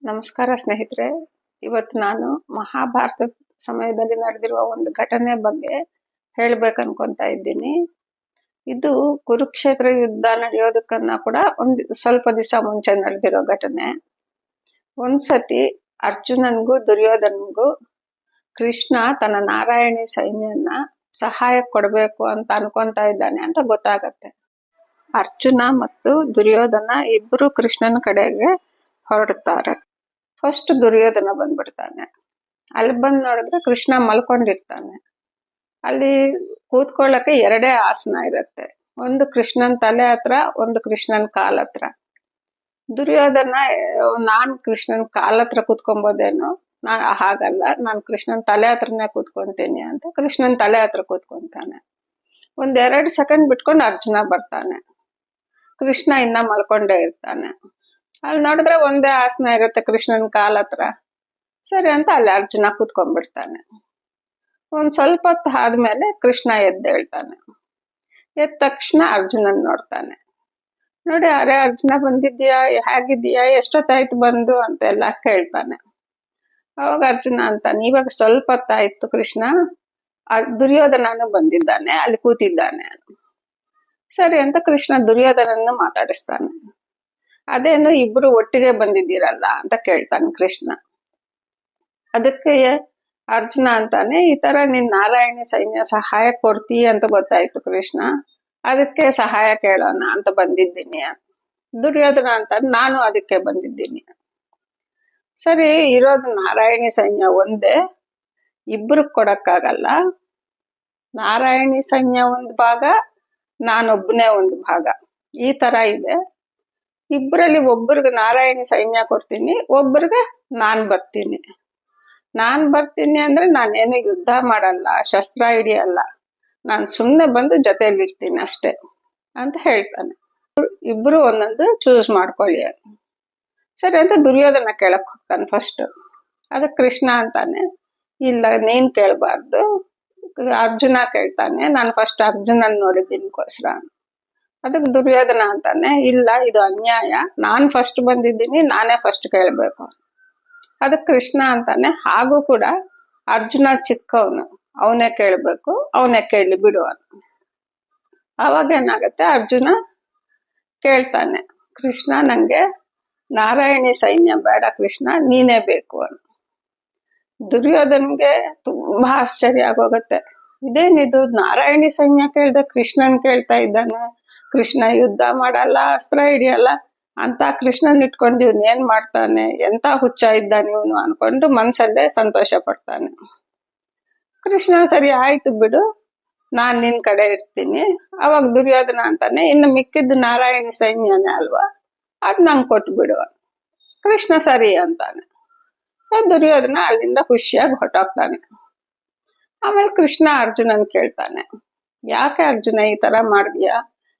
ನಮಸ್ಕಾರ ಸ್ನೇಹಿತರೆ. ಇವತ್ತು ನಾನು ಮಹಾಭಾರತ ಸಮಯದಲ್ಲಿ ನಡೆದಿರುವ ಒಂದು ಘಟನೆ ಬಗ್ಗೆ ಹೇಳ್ಬೇಕು ಅನ್ಕೊಂತ ಇದ್ದೀನಿ. ಇದು ಕುರುಕ್ಷೇತ್ರ ಯುದ್ಧ ನಡೆಯೋದಕ್ಕನ್ನ ಕೂಡ ಸ್ವಲ್ಪ ದಿವಸ ಮುಂಚೆ ನಡೆದಿರೋ ಘಟನೆ. ಒಂದ್ಸತಿ ಅರ್ಜುನನ್ಗೂ ದುರ್ಯೋಧನನ್ಗೂ ಕೃಷ್ಣ ತನ್ನ ನಾರಾಯಣಿ ಸೈನ್ಯನ ಸಹಾಯ ಕೊಡ್ಬೇಕು ಅಂತ ಅನ್ಕೊಂತ ಇದ್ದಾನೆ ಅಂತ ಗೊತ್ತಾಗತ್ತೆ. ಅರ್ಜುನ ಮತ್ತು ದುರ್ಯೋಧನ ಇಬ್ರು ಕೃಷ್ಣನ ಕಡೆಗೆ ಹೊರಡ್ತಾರೆ. ಫಸ್ಟ್ ದುರ್ಯೋಧನ ಬಂದ್ಬಿಡ್ತಾನೆ. ಅಲ್ಲಿ ಬಂದ್ ನೋಡಿದ್ರೆ ಕೃಷ್ಣ ಮಲ್ಕೊಂಡಿರ್ತಾನೆ. ಅಲ್ಲಿ ಕೂತ್ಕೊಳ್ಳಕ್ಕೆ ಎರಡೇ ಆಸನ ಇರತ್ತೆ, ಒಂದು ಕೃಷ್ಣನ್ ತಲೆ ಹತ್ರ, ಒಂದು ಕೃಷ್ಣನ್ ಕಾಲ್ ಹತ್ರ. ದುರ್ಯೋಧನ ನಾನ್ ಕೃಷ್ಣನ್ ಕಾಲ್ ಹತ್ರ ಕೂತ್ಕೊಂಬೋದೇನೋ, ಹಾಗಲ್ಲ, ನಾನ್ ಕೃಷ್ಣನ್ ತಲೆ ಹತ್ರನೇ ಕೂತ್ಕೊಂತೀನಿ ಅಂತ ಕೃಷ್ಣನ್ ತಲೆ ಹತ್ರ ಕೂತ್ಕೊಂತಾನೆ. 1-2 ಸೆಕೆಂಡ್ ಬಿಟ್ಕೊಂಡು ಅರ್ಜುನ ಬರ್ತಾನೆ. ಕೃಷ್ಣ ಇನ್ನ ಮಲ್ಕೊಂಡೇ ಇರ್ತಾನೆ. ಅಲ್ಲಿ ನೋಡಿದ್ರೆ ಒಂದೇ ಆಸನ ಇರುತ್ತೆ ಕೃಷ್ಣನ್ ಕಾಲ್ ಹತ್ರ. ಸರಿ ಅಂತ ಅಲ್ಲಿ ಅರ್ಜುನ ಕೂತ್ಕೊಂಡ್ಬಿಡ್ತಾನೆ. ಸ್ವಲ್ಪ ಹೊತ್ತು ಆದ್ಮೇಲೆ ಕೃಷ್ಣ ಎದ್ದೇಳ್ತಾನೆ. ಎದ್ದ ತಕ್ಷಣ ಅರ್ಜುನನ್ ನೋಡ್ತಾನೆ. ನೋಡಿ, ಅರೆ ಅರ್ಜುನ ಬಂದಿದ್ಯಾ, ಹೇಗಿದ್ಯಾ, ಎಷ್ಟೊತ್ತಾಯ್ತು ಬಂದು ಅಂತೆಲ್ಲ ಕೇಳ್ತಾನೆ. ಅವಾಗ ಅರ್ಜುನ ಅಂತಾನೆ, ಇವಾಗ ಸ್ವಲ್ಪ ಹೊತ್ತಾಯ್ತು ಕೃಷ್ಣ, ದುರ್ಯೋಧನನು ಬಂದಿದ್ದಾನೆ, ಅಲ್ಲಿ ಕೂತಿದ್ದಾನೆ. ಸರಿ ಅಂತ ಕೃಷ್ಣ ದುರ್ಯೋಧನನ್ನು ಮಾತಾಡಿಸ್ತಾನೆ. ಅದೇನು ಇಬ್ರು ಒಟ್ಟಿಗೆ ಬಂದಿದ್ದೀರಲ್ಲ ಅಂತ ಕೇಳ್ತಾನೆ ಕೃಷ್ಣ. ಅದಕ್ಕೆ ಅರ್ಜುನ ಅಂತಾನೆ, ಈ ತರ ನೀನ್ ನಾರಾಯಣಿ ಸೈನ್ಯ ಸಹಾಯ ಕೊಡ್ತೀಯ ಅಂತ ಗೊತ್ತಾಯ್ತು ಕೃಷ್ಣ, ಅದಕ್ಕೆ ಸಹಾಯ ಕೇಳೋಣ ಅಂತ ಬಂದಿದ್ದೀನಿ. ದುರ್ಯೋಧನ ಅಂತಾನೆ, ನಾನು ಅದಕ್ಕೆ ಬಂದಿದ್ದೀನಿ. ಸರಿ, ಇರೋದು ನಾರಾಯಣಿ ಸೈನ್ಯ ಒಂದೇ, ಇಬ್ರು ಕೊಡಕ್ಕಾಗಲ್ಲ. ನಾರಾಯಣಿ ಸೈನ್ಯ ಒಂದು ಭಾಗ, ನಾನೊಬ್ಬನೇ ಒಂದು ಭಾಗ, ಈ ತರ ಇದೆ. ಇಬ್ಬರಲ್ಲಿ ಒಬ್ಬರಿಗೆ ನಾರಾಯಣಿ ಸೈನ್ಯ ಕೊಡ್ತೀನಿ, ಒಬ್ಬರಿಗೆ ನಾನ್ ಬರ್ತೀನಿ ಅಂದ್ರೆ ನಾನೇನು ಯುದ್ಧ ಮಾಡಲ್ಲ, ಶಸ್ತ್ರ ಹಿಡಿಯಲ್ಲ, ನಾನ್ ಸುಮ್ನೆ ಬಂದು ಜೊತೆಲಿ ಇರ್ತೀನಿ ಅಷ್ಟೇ ಅಂತ ಹೇಳ್ತಾನೆ. ಇಬ್ರು ಒಂದೊಂದು ಚೂಸ್ ಮಾಡ್ಕೊಳ್ಳಿ. ಸರಿ ಅಂತ ದುರ್ಯೋಧನ ಕೇಳಕ್ ಹೋಗ್ತಾನೆ ಫಸ್ಟ್. ಅದಕ್ಕೆ ಕೃಷ್ಣ ಅಂತಾನೆ, ಇಲ್ಲ ನೀನ್ ಕೇಳ್ಬಾರ್ದು, ಅರ್ಜುನ ಕೇಳ್ತಾನೆ, ನಾನು ಫಸ್ಟ್ ಅರ್ಜುನನ್ ನೋಡಿದ್ದೀನಿಗೋಸ್ಕರ. ಅದಕ್ಕೆ ದುರ್ಯೋಧನ ಅಂತಾನೆ, ಇಲ್ಲ ಇದು ಅನ್ಯಾಯ, ನಾನ್ ಫಸ್ಟ್ ಬಂದಿದ್ದೀನಿ, ನಾನೇ ಫಸ್ಟ್ ಕೇಳ್ಬೇಕು. ಅದಕ್ಕೆ ಕೃಷ್ಣ ಅಂತಾನೆ, ಹಾಗೂ ಕೂಡ ಅರ್ಜುನ ಚಿಕ್ಕವನು, ಅವನೇ ಕೇಳ್ಬೇಕು, ಅವನೇ ಕೇಳಲಿ ಬಿಡುವ. ಅವಾಗ ಏನಾಗತ್ತೆ, ಅರ್ಜುನ ಕೇಳ್ತಾನೆ, ಕೃಷ್ಣ ನಂಗೆ ನಾರಾಯಣಿ ಸೈನ್ಯ ಬೇಡ ಕೃಷ್ಣ, ನೀನೇ ಬೇಕು ಅಂತ. ದುರ್ಯೋಧನ್ಗೆ ತುಂಬಾ ಆಶ್ಚರ್ಯ ಆಗೋಗತ್ತೆ. ಇದೇನಿದು, ನಾರಾಯಣಿ ಸೈನ್ಯ ಕೇಳ್ದೆ ಕೃಷ್ಣನ್ ಕೇಳ್ತಾ ಇದ್ದಾನೆ, ಕೃಷ್ಣ ಯುದ್ಧ ಮಾಡಲ್ಲ, ಅಸ್ತ್ರ ಹಿಡಿಯಲ್ಲ ಅಂತ ಕೃಷ್ಣನ್ ಇಟ್ಕೊಂಡು ಇವ್ನು ಏನ್ ಮಾಡ್ತಾನೆ, ಎಂತ ಹುಚ್ಚ ಇದ್ದಾನೆ ಇವನು ಅನ್ಕೊಂಡು ಮನ್ಸಲ್ಲೇ ಸಂತೋಷ ಪಡ್ತಾನೆ. ಕೃಷ್ಣ ಸರಿ ಆಯ್ತು ಬಿಡು, ನಾನ್ ನಿನ್ ಕಡೆ ಇರ್ತೀನಿ. ಅವಾಗ ದುರ್ಯೋಧನ ಅಂತಾನೆ, ಇನ್ನು ಮಿಕ್ಕಿದ್ದು ನಾರಾಯಣಿ ಸೈನ್ಯನೇ ಅಲ್ವಾ, ಅದ್ ನಂಗೆ ಕೊಟ್ಬಿಡುವ. ಕೃಷ್ಣ ಸರಿ ಅಂತಾನೆ. ದುರ್ಯೋಧನ ಅಲ್ಲಿಂದ ಖುಷಿಯಾಗಿ ಹೊಟ್ಟೋಗ್ತಾನೆ. ಆಮೇಲೆ ಕೃಷ್ಣ ಅರ್ಜುನನ್ ಕೇಳ್ತಾನೆ, ಯಾಕೆ ಅರ್ಜುನ ಈ ತರ ಮಾಡ್ತೀಯಾ,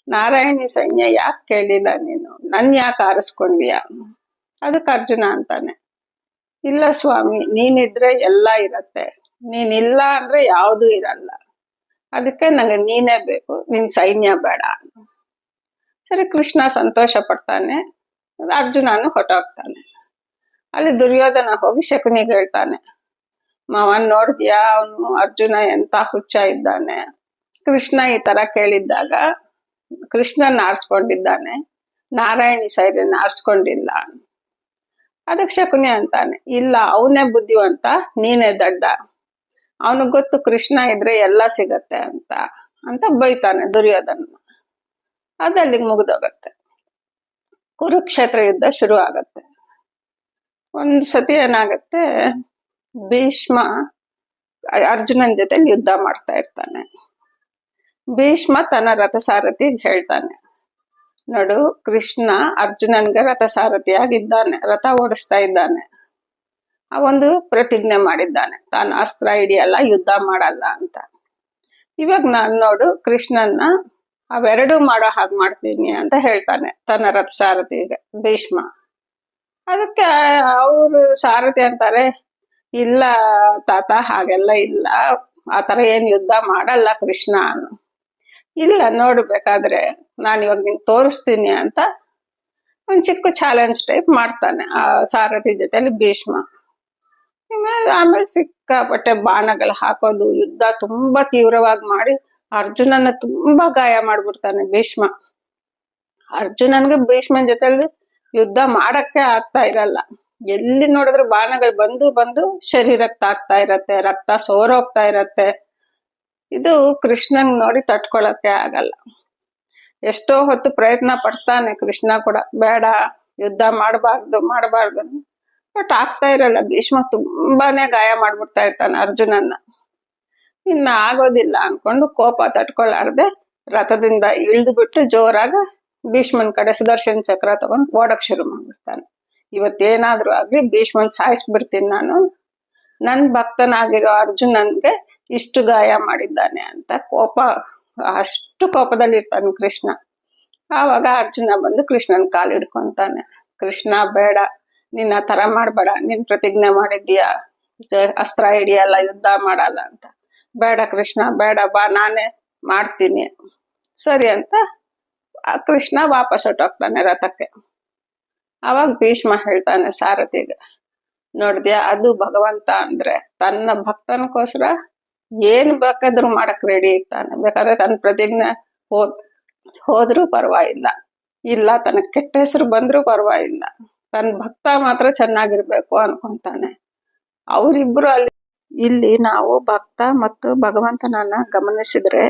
ನಾರಾಯಣಿ ಸೈನ್ಯ ಯಾಕೆ ಕೇಳಿಲ್ಲ ನೀನು, ನನ್ ಯಾಕೆ ಆರಿಸ್ಕೊಂಡ್ಯಾ? ಅದಕ್ಕೆ ಅರ್ಜುನ ಅಂತಾನೆ, ಇಲ್ಲ ಸ್ವಾಮಿ, ನೀನಿದ್ರೆ ಎಲ್ಲ ಇರತ್ತೆ, ನೀನಿಲ್ಲ ಅಂದ್ರೆ ಯಾವ್ದೂ ಇರಲ್ಲ, ಅದಕ್ಕೆ ನಂಗೆ ನೀನೇ ಬೇಕು, ನಿನ್ ಸೈನ್ಯ ಬೇಡ. ಸರಿ, ಕೃಷ್ಣ ಸಂತೋಷ ಪಡ್ತಾನೆ. ಅರ್ಜುನನು ಹೊಟ್ಟೋಗ್ತಾನೆ. ಅಲ್ಲಿ ದುರ್ಯೋಧನ ಹೋಗಿ ಶಕುನಿಗೆ ಹೇಳ್ತಾನೆ, ಮಾವನ್ ನೋಡ್ದ್ಯಾ, ಅವನು ಅರ್ಜುನ ಎಂತ ಹುಚ್ಚ ಇದ್ದಾನೆ, ಕೃಷ್ಣ ಈ ತರ ಕೇಳಿದ್ದಾಗ ಕೃಷ್ಣನ್ ಆರಿಸ್ಕೊಂಡಿದ್ದಾನೆ, ನಾರಾಯಣಿ ಸೈನ್ಯನ ಆರಿಸ್ಕೊಂಡಿಲ್ಲ. ಅದಕ್ಕೆ ಶಕುನಿ ಅಂತಾನೆ, ಇಲ್ಲ ಅವನೇ ಬುದ್ಧಿವಂತ, ನೀನೇ ದಡ್ಡ, ಅವನಿಗೆ ಗೊತ್ತು ಕೃಷ್ಣ ಇದ್ರೆ ಎಲ್ಲ ಸಿಗತ್ತೆ ಅಂತ ಬೈತಾನೆ ದುರ್ಯೋಧನ. ಅದಲ್ಲಿಗೆ ಮುಗ್ದೋಗತ್ತೆ. ಕುರುಕ್ಷೇತ್ರ ಯುದ್ಧ ಶುರು ಆಗತ್ತೆ. ಒಂದ್ ಸತಿ ಏನಾಗತ್ತೆ, ಭೀಷ್ಮ ಅರ್ಜುನನ್ ಜೊತೆ ಯುದ್ಧ ಮಾಡ್ತಾ ಇರ್ತಾನೆ. ಭೀಷ್ಮ ತನ್ನ ರಥಸಾರಥಿಗೆ ಹೇಳ್ತಾನೆ, ನೋಡು ಕೃಷ್ಣ ಅರ್ಜುನನ್ಗೆ ರಥಸಾರಥಿಯಾಗಿದ್ದಾನೆ, ರಥ ಓಡಿಸ್ತಾ ಇದ್ದಾನೆ, ಒಂದು ಪ್ರತಿಜ್ಞೆ ಮಾಡಿದ್ದಾನೆ, ತಾನು ಅಸ್ತ್ರ ಹಿಡಿಯಲ್ಲ, ಯುದ್ಧ ಮಾಡಲ್ಲ ಅಂತ. ಇವಾಗ ನಾನ್ ನೋಡು ಕೃಷ್ಣನ್ನ ಅವೆರಡೂ ಮಾಡೋ ಹಾಗೆ ಮಾಡ್ತೀನಿ ಅಂತ ಹೇಳ್ತಾನೆ ತನ್ನ ರಥಸಾರಥಿಗೆ ಭೀಷ್ಮ. ಅದಕ್ಕೆ ಅವರು ಸಾರಥಿ ಅಂತಾರೆ, ಇಲ್ಲ ತಾತ, ಹಾಗೆಲ್ಲ ಇಲ್ಲ, ಆತರ ಏನ್ ಯುದ್ಧ ಮಾಡಲ್ಲ ಕೃಷ್ಣ. ಇಲ್ಲ ನೋಡ್ಬೇಕಾದ್ರೆ ನಾನು ಇವಾಗ ನಿಂಗೆ ತೋರಿಸ್ತೀನಿ ಅಂತ ಒಂದ್ ಚಿಕ್ಕ ಚಾಲೆಂಜ್ ಟೈಪ್ ಮಾಡ್ತಾನೆ ಆ ಸಾರಥಿ ಜೊತೆಲಿ ಭೀಷ್ಮ. ಆಮೇಲೆ ಸಿಕ್ಕಾಪಟ್ಟೆ ಬಾಣಗಳು ಹಾಕೋದು, ಯುದ್ಧ ತುಂಬಾ ತೀವ್ರವಾಗಿ ಮಾಡಿ ಅರ್ಜುನನ ತುಂಬಾ ಗಾಯ ಮಾಡ್ಬಿಡ್ತಾನೆ ಭೀಷ್ಮ. ಅರ್ಜುನನ್ಗೆ ಭೀಷ್ಮನ್ ಜೊತೆಲಿ ಯುದ್ಧ ಮಾಡಕ್ಕೆ ಆಗ್ತಾ ಇರಲ್ಲ. ಎಲ್ಲಿ ನೋಡಿದ್ರು ಬಾಣಗಳು ಬಂದು ಬಂದು ಶರೀರಕ್ಕೆ ತಾಕ್ತಾ ಇರತ್ತೆ, ರಕ್ತ ಸೋರೋಗ್ತಾ ಇರತ್ತೆ. ಇದು ಕೃಷ್ಣನ್ ನೋಡಿ ತಟ್ಕೊಳಕ್ಕೆ ಆಗಲ್ಲ. ಎಷ್ಟೋ ಹೊತ್ತು ಪ್ರಯತ್ನ ಪಡ್ತಾನೆ ಕೃಷ್ಣ ಕೂಡ, ಬೇಡ ಯುದ್ಧ ಮಾಡಬಾರ್ದು ಬಟ್ ಆಗ್ತಾ ಇರಲ್ಲ. ಭೀಷ್ಮ ತುಂಬಾನೇ ಗಾಯ ಮಾಡ್ಬಿಡ್ತಾ ಇರ್ತಾನೆ ಅರ್ಜುನನ್ನ. ಇನ್ನ ಆಗೋದಿಲ್ಲ ಅನ್ಕೊಂಡು ಕೋಪ ತಟ್ಕೊಳಾರ್ದೆ ರಥದಿಂದ ಇಳಿದು ಬಿಟ್ಟು ಜೋರಾಗ ಭೀಷ್ಮನ್ ಕಡೆ ಸುದರ್ಶನ್ ಚಕ್ರ ತಗೊಂಡು ಓಡಕ್ ಶುರು ಮಾಡ್ಬಿಡ್ತಾನೆ. ಇವತ್ತೇನಾದ್ರೂ ಆಗ್ಲಿ ಭೀಷ್ಮನ್ ಸಾಯಿಸ್ಬಿಡ್ತೀನಿ ನಾನು, ನನ್ ಭಕ್ತನಾಗಿರೋ ಅರ್ಜುನನ್ಗೆ ಇಷ್ಟು ಗಾಯ ಮಾಡಿದ್ದಾನೆ ಅಂತ ಅಷ್ಟು ಕೋಪದಲ್ಲಿ ಇರ್ತಾನೆ ಕೃಷ್ಣ. ಆವಾಗ ಅರ್ಜುನ ಬಂದು ಕೃಷ್ಣನ್ ಕಾಲ್ ಹಿಡ್ಕೊಂತಾನೆ. ಕೃಷ್ಣ ಬೇಡ, ನೀನ್ ಆ ತರ ಮಾಡ್ಬೇಡ, ನೀನ್ ಪ್ರತಿಜ್ಞೆ ಮಾಡಿದ್ದೀಯಾ ಅಸ್ತ್ರ ಹಿಡಿಯಲ್ಲ, ಯುದ್ಧ ಮಾಡಲ್ಲ ಅಂತ. ಬೇಡ ಕೃಷ್ಣ ಬೇಡ, ಬಾ ನಾನೇ ಮಾಡ್ತೀನಿ. ಸರಿ ಅಂತ ಕೃಷ್ಣ ವಾಪಸ್ ಹೊಟ್ಟೋಗ್ತಾನೆ ರಥಕ್ಕೆ. ಅವಾಗ ಭೀಷ್ಮ ಹೇಳ್ತಾನೆ ಸಾರಥಿಗೆ, ನೋಡ್ದ್ಯಾ ಅದು ಭಗವಂತ ಅಂದ್ರೆ ತನ್ನ ಭಕ್ತನಕ್ಕೋಸ್ಕರ ಏನ್ ಬೇಕಾದ್ರೂ ಮಾಡಕ್ ರೆಡಿ ಇರ್ತಾನೆ. ಬೇಕಾದ್ರೆ ತನ್ನ ಪ್ರತಿಜ್ಞೆ ಹೋದ್ರೂ ಪರವಾಗಿಲ್ಲ, ಇಲ್ಲ ತನಗ್ ಕೆಟ್ಟ ಹೆಸರು ಬಂದ್ರೂ ಪರವಾಗಿಲ್ಲ, ತನ್ನ ಭಕ್ತ ಮಾತ್ರ ಚೆನ್ನಾಗಿರ್ಬೇಕು ಅನ್ಕೊಂತಾನೆ. ಅವರಿಬ್ರು ಇಲ್ಲಿ ನಾವು ಭಕ್ತ ಮತ್ತು ಭಗವಂತನನ್ನ ಗಮನಿಸಿದ್ರೆ,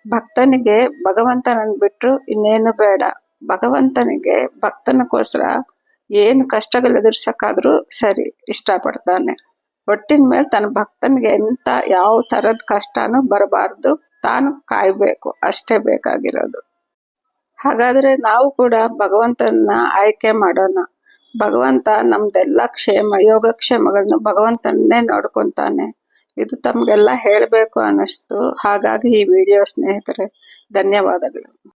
ಭಕ್ತನಿಗೆ ಭಗವಂತನನ್ನ ಬಿಟ್ರು ಇನ್ನೇನು ಬೇಡ. ಭಗವಂತನಿಗೆ ಭಕ್ತನಕ್ಕೋಸ್ಕರ ಏನು ಕಷ್ಟಗಳು ಎದುರ್ಸಕ್ಕಾದ್ರೂ ಸರಿ ಇಷ್ಟಪಡ್ತಾನೆ. ಒಟ್ಟಿನ ಮೇಲೆ ತನ್ನ ಭಕ್ತನಿಗೆ ಎಂತ ಯಾವ ತರದ ಕಷ್ಟನೂ ಬರಬಾರ್ದು, ತಾನು ಕಾಯ್ಬೇಕು, ಅಷ್ಟೇ ಬೇಕಾಗಿರೋದು. ಹಾಗಾದ್ರೆ ನಾವು ಕೂಡ ಭಗವಂತನ ಆಯ್ಕೆ ಮಾಡೋಣ. ಭಗವಂತ ನಮ್ದೆಲ್ಲ ಯೋಗಕ್ಷೇಮಗಳನ್ನ ಭಗವಂತನ್ನೇ ನೋಡ್ಕೊಂತಾನೆ. ಇದು ತಮ್ಗೆಲ್ಲ ಹೇಳ್ಬೇಕು ಅನ್ನಿಸ್ತು, ಹಾಗಾಗಿ ಈ ವಿಡಿಯೋ ಸ್ನೇಹಿತರೆ. ಧನ್ಯವಾದಗಳು.